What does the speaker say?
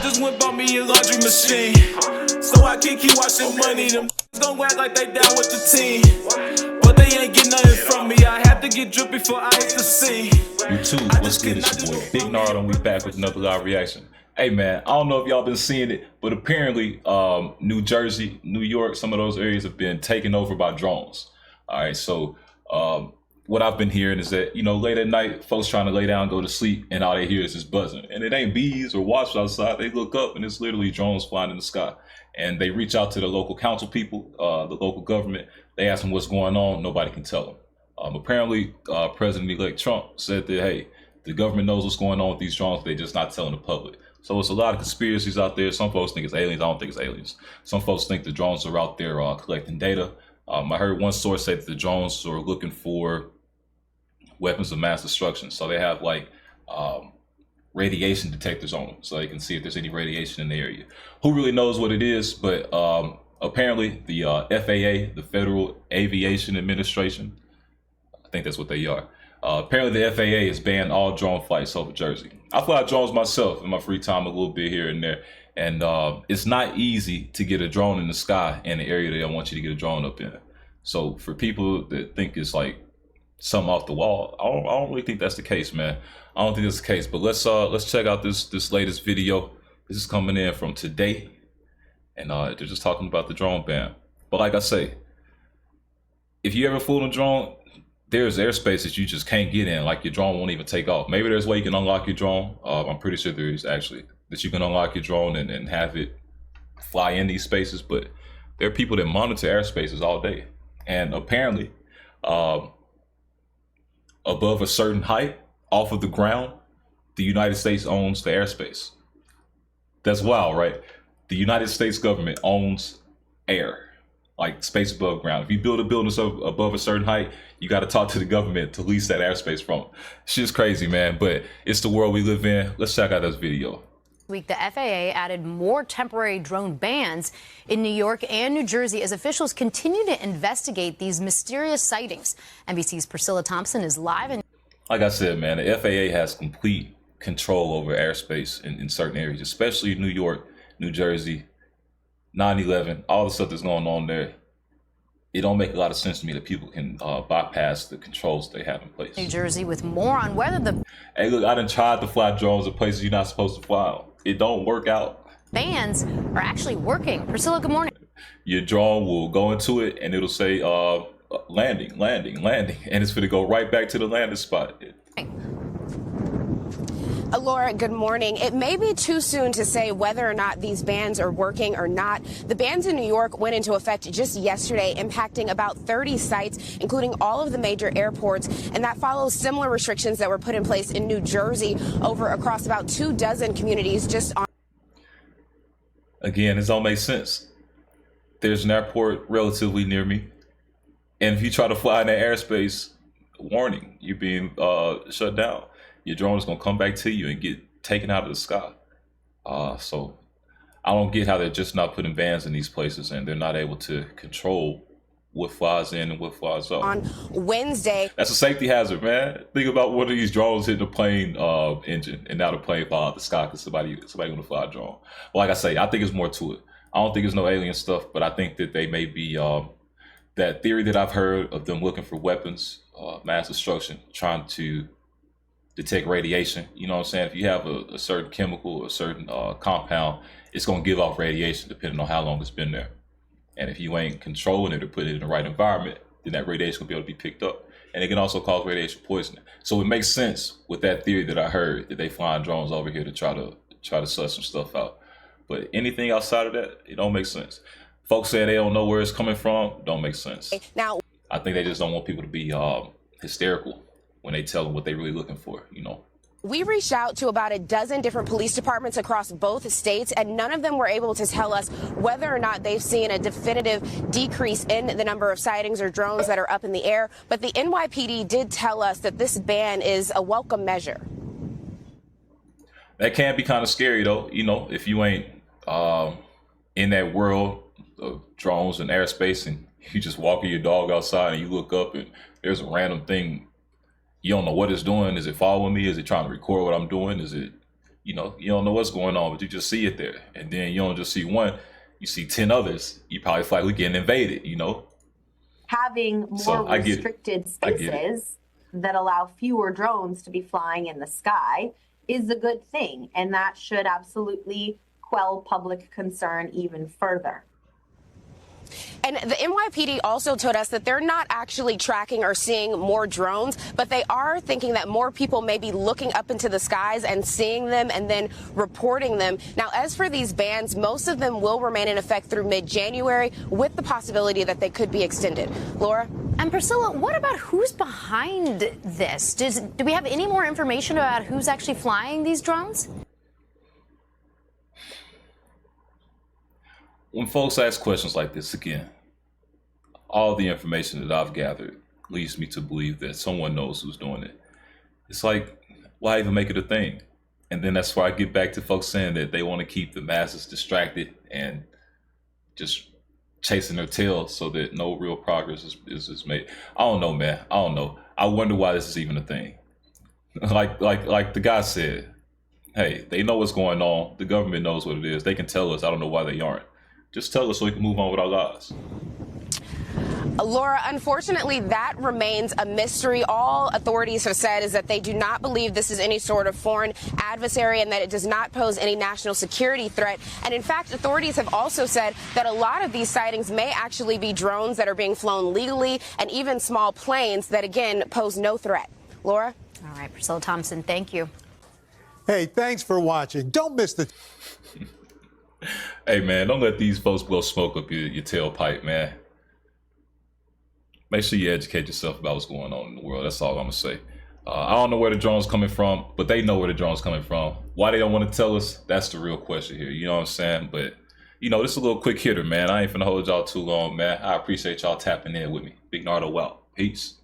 just went bought me a laundry machine, so I can keep washing money. Them gon' act like they down with the team, but they ain't get nothing from me. I have to get dripped before I hit the scene. YouTube, what's good? It's your boy Big Nard, and we back with another live reaction. Hey man, I don't know if y'all been seeing it, but apparently New Jersey, New York, some of those areas have been taken over by drones. All right, so what I've been hearing is that, you know, late at night, folks trying to lay down, go to sleep, and all they hear is this buzzing. And it ain't bees or wasps outside. They look up and it's literally drones flying in the sky. And they reach out to the local council people, the local government. They ask them what's going on. Nobody can tell them. Apparently, President-elect Trump said that, hey, the government knows what's going on with these drones, but they're just not telling the public. So it's a lot of conspiracies out there. Some folks think it's aliens. I don't think it's aliens. Some folks think the drones are out there collecting data. I heard one source say that the drones are looking for weapons of mass destruction. So they have like radiation detectors on them, so they can see if there's any radiation in the area. Who really knows what it is? But apparently the FAA, the Federal Aviation Administration, I think that's what they are. Apparently the FAA has banned all drone flights over Jersey. I fly drones myself in my free time a little bit here and there. And it's not easy to get a drone in the sky in the area they don't want you to get a drone up in. So for people that think it's like something off the wall, I don't really think that's the case, man. I don't think that's the case. But let's check out this latest video. This is coming in from today, and they're just talking about the drone ban. But like I say, if you ever flew a drone, there's airspace that you just can't get in. Like your drone won't even take off. Maybe there's a way you can unlock your drone. I'm pretty sure there is actually, that you can unlock your drone and have it fly in these spaces. But there are people that monitor airspaces all day. And apparently, above a certain height, off of the ground, the United States owns the airspace. That's wild, right? The United States government owns air, like space above ground. If you build a building above a certain height, you got to talk to the government to lease that airspace from. Shit's crazy, man, but it's the world we live in. Let's check out this video. Week, the FAA added more temporary drone bans in New York and New Jersey as officials continue to investigate these mysterious sightings. NBC's Priscilla Thompson is live. And like I said, man, the FAA has complete control over airspace in certain areas, especially New York, New Jersey, 9/11, all the stuff that's going on there. It don't make a lot of sense to me that people can bypass the controls they have in place. New Jersey with more on whether the Hey, look, I done tried to fly drones at places you're not supposed to fly on. It don't work out. bans are actually working. Priscilla, good morning. Your drone will go into it and it'll say landing, landing, landing, and it's going to go right back to the landing spot. Laura, good morning. It may be too soon to say whether or not these bans are working or not. The bans in New York went into effect just yesterday, impacting about 30 sites, including all of the major airports. And that follows similar restrictions that were put in place in New Jersey over across about 24 communities just on. Again, this all makes sense. There's an airport relatively near me. And if you try to fly in that airspace, warning, you're being shut down. Your drone is going to come back to you and get taken out of the sky. So I don't get how they're just not putting bans in these places and they're not able to control what flies in and what flies out. On Wednesday. That's a safety hazard, man. Think about one of these drones hitting the plane engine and now the plane fall out of the sky because somebody want to fly a drone. But like I say, I think there's more to it. I don't think there's no alien stuff, but I think that they may be, that theory that I've heard of them looking for weapons, mass destruction, trying to detect radiation. You know what I'm saying? If you have a certain chemical or a certain compound, it's going to give off radiation depending on how long it's been there. And if you ain't controlling it or putting it in the right environment, then that radiation will be able to be picked up. And it can also cause radiation poisoning. So it makes sense with that theory that I heard that they flying drones over here to try to suss some stuff out. But anything outside of that, it don't make sense. Folks say they don't know where it's coming from, don't make sense. Now, I think they just don't want people to be hysterical when they tell them what they're really looking for, you know. we reached out to about a dozen different police departments across both states, and none of them were able to tell us whether or not they've seen a definitive decrease in the number of sightings or drones that are up in the air. But the NYPD did tell us that this ban is a welcome measure. That can be kind of scary, though, you know, if you ain't in that world of drones and airspace and you just walking your dog outside and you look up and there's a random thing. You don't know what it's doing. Is it following me? Is it trying to record what I'm doing? Is it you know, you don't know what's going on, but you just see it there. And then you don't just see one, you see 10 others. You probably feel like we're getting invaded, you know? Having more restricted spaces that allow fewer drones to be flying in the sky is a good thing, and that should absolutely quell public concern even further. And the NYPD also told us that they're not actually tracking or seeing more drones, but they are thinking that more people may be looking up into the skies and seeing them and then reporting them. Now, as for these bans, most of them will remain in effect through mid-January with the possibility that they could be extended. Laura? And Priscilla, what about who's behind this? Do we have any more information about who's actually flying these drones? When folks ask questions like this, again, all the information that I've gathered leads me to believe that someone knows who's doing it. It's like, why even make it a thing? And then that's why I get back to folks saying that they want to keep the masses distracted and just chasing their tail so that no real progress is made. I don't know, man. I don't know. I wonder why this is even a thing. Like the guy said, hey, they know what's going on. The government knows what it is. They can tell us. I don't know why they aren't. Just tell us so we can move on with our lives. Laura, unfortunately, that remains a mystery. All authorities have said is that they do not believe this is any sort of foreign adversary and that it does not pose any national security threat. And in fact, authorities have also said that a lot of these sightings may actually be drones that are being flown legally and even small planes that, again, pose no threat. Laura? All right, Priscilla Thompson, thank you. Hey, thanks for watching. Don't miss the... Hey, man, don't let these folks blow smoke up your tailpipe, man. Make sure you educate yourself about what's going on in the world. That's all I'm going to say. I don't know where the drone's coming from, but they know where the drone's coming from. Why they don't want to tell us, that's the real question here. You know what I'm saying? But, you know, this is a little quick hitter, man. I ain't finna hold y'all too long, man. I appreciate y'all tapping in with me. Big Nardo out. Peace.